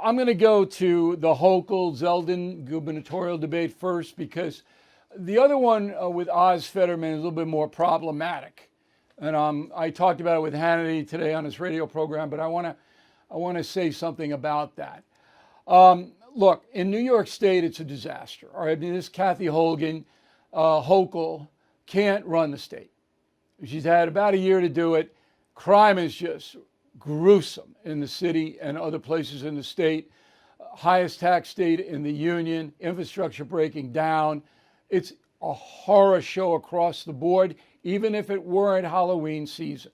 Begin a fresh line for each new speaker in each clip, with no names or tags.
I'm going to go to the Hochul-Zeldin gubernatorial debate first, because the other one with Oz Fetterman is a little bit more problematic. And I talked about it with Hannity today on his radio program, but I want to say something about that. Look, in New York State, it's a disaster. All right, I mean, this Kathy Hochul can't run the state. She's had about a year to do it. Crime is just gruesome in the city and other places in the state. Highest tax state in the union, infrastructure breaking down. It's a horror show across the board, even if it weren't Halloween season.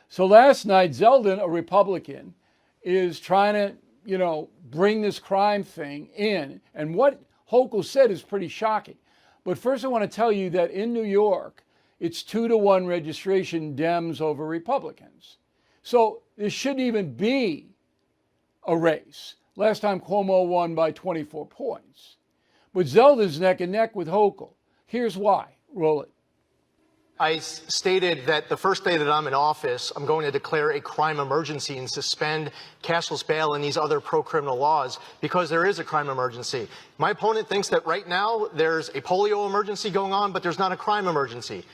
So last night, Zeldin, a Republican, is trying to, bring this crime thing in. And what Hochul said is pretty shocking. But first, I want to tell you that in New York, it's 2-1 registration Dems over Republicans. So there shouldn't even be a race. Last time Cuomo won by 24 points. But Zeldin's neck and neck with Hochul. Here's why. Roll it.
I stated that the first day that I'm in office, I'm going to declare a crime emergency and suspend cashless bail and these other pro-criminal laws because there is a crime emergency. My opponent thinks that right now there's a polio emergency going on, but there's not a crime emergency.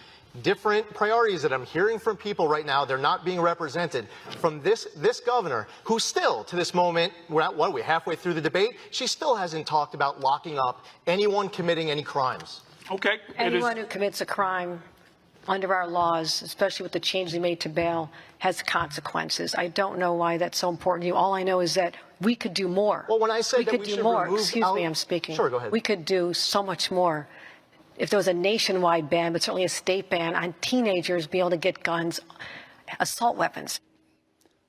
Different priorities that I'm hearing from people right now, they're not being represented from this governor, who still, to this moment, we're halfway through the debate, she still hasn't talked about locking up anyone committing any crimes.
Okay.
Anyone who commits a crime under our laws, especially with the change they made to bail, has consequences. I don't know why that's so important to you. All I know is that we could do more.
Well, when I said that we should remove
Excuse me, I'm speaking.
Sure, go ahead.
We could do so much more. If there was a nationwide ban, but certainly a state ban on teenagers being able to get guns, assault weapons.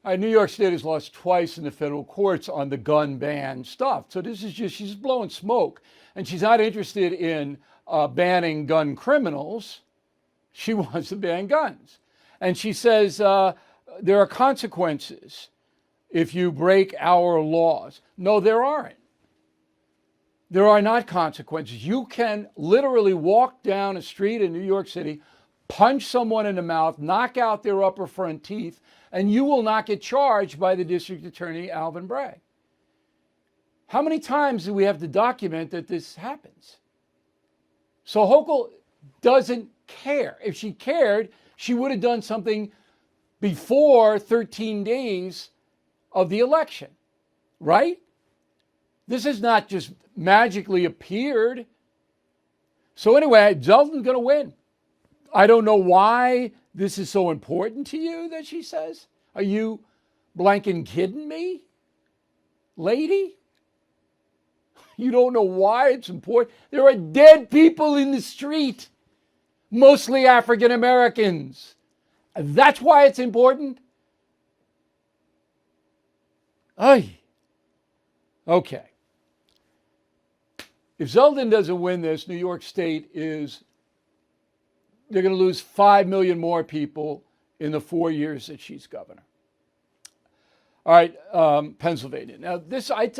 New York State has lost twice in the federal courts on the gun ban stuff. So this is just, she's blowing smoke. And she's not interested in banning gun criminals. She wants to ban guns. And she says there are consequences if you break our laws. No, there aren't. There are not consequences. You can literally walk down a street in New York City, punch someone in the mouth, knock out their upper front teeth, and you will not get charged by the district attorney, Alvin Bragg. How many times do we have to document that this happens? So Hochul doesn't care. If she cared, she would have done something before 13 days of the election, right? This has not just magically appeared. So anyway, Zeldin's going to win. I don't know why this is so important to you that she says. Are you blanking kidding me, lady? You don't know why it's important? There are dead people in the street, mostly African Americans. That's why it's important? Ay. Okay. If Zeldin doesn't win this, New York State they're going to lose 5 million more people in the 4 years that she's governor. All right, Pennsylvania. Now,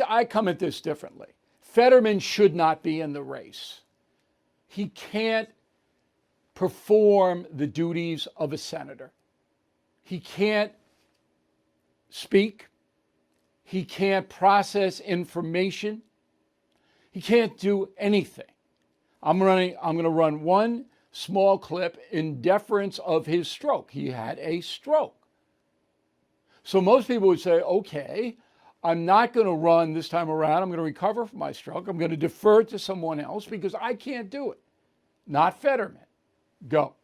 I come at this differently. Fetterman should not be in the race. He can't perform the duties of a senator. He can't speak. He can't process information. He can't do anything. I'm going to run one small clip in deference of his stroke. He had a stroke. So most people would say, okay, I'm not going to run this time around. I'm going to recover from my stroke. I'm going to defer to someone else because I can't do it. Not Fetterman. Go.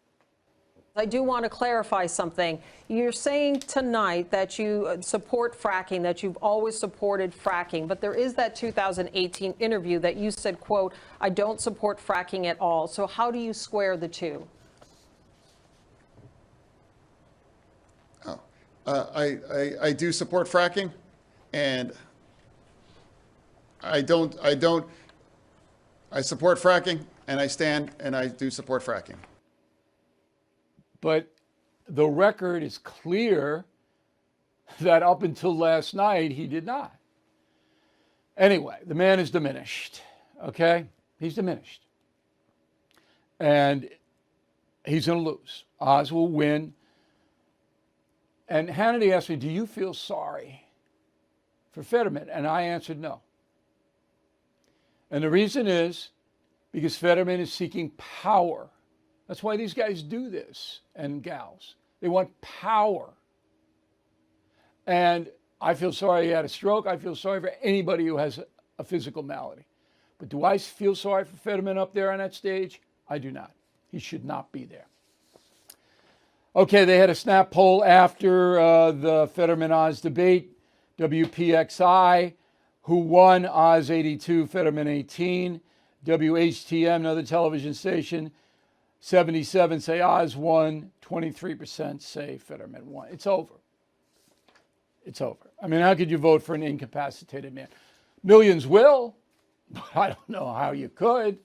I do want to clarify something. You're saying tonight that you support fracking, that you've always supported fracking, but there is that 2018 interview that you said, quote, I don't support fracking at all. So how do you square the two?
I do support fracking, and I support fracking, and I do support fracking.
But the record is clear that up until last night, he did not. Anyway, the man is diminished, okay? He's diminished. And he's going to lose. Oz will win. And Hannity asked me, do you feel sorry for Fetterman? And I answered no. And the reason is because Fetterman is seeking power. That's why these guys do this, and gals. They want power. And I feel sorry he had a stroke. I feel sorry for anybody who has a physical malady. But do I feel sorry for Fetterman up there on that stage? I do not. He should not be there. Okay, they had a snap poll after the Fetterman-Oz debate. WPXI, who won? Oz 82, Fetterman 18. WHTM, another television station, 77 say Oz won, 23% say Fetterman won. It's over. It's over. I mean, how could you vote for an incapacitated man? Millions will, but I don't know how you could.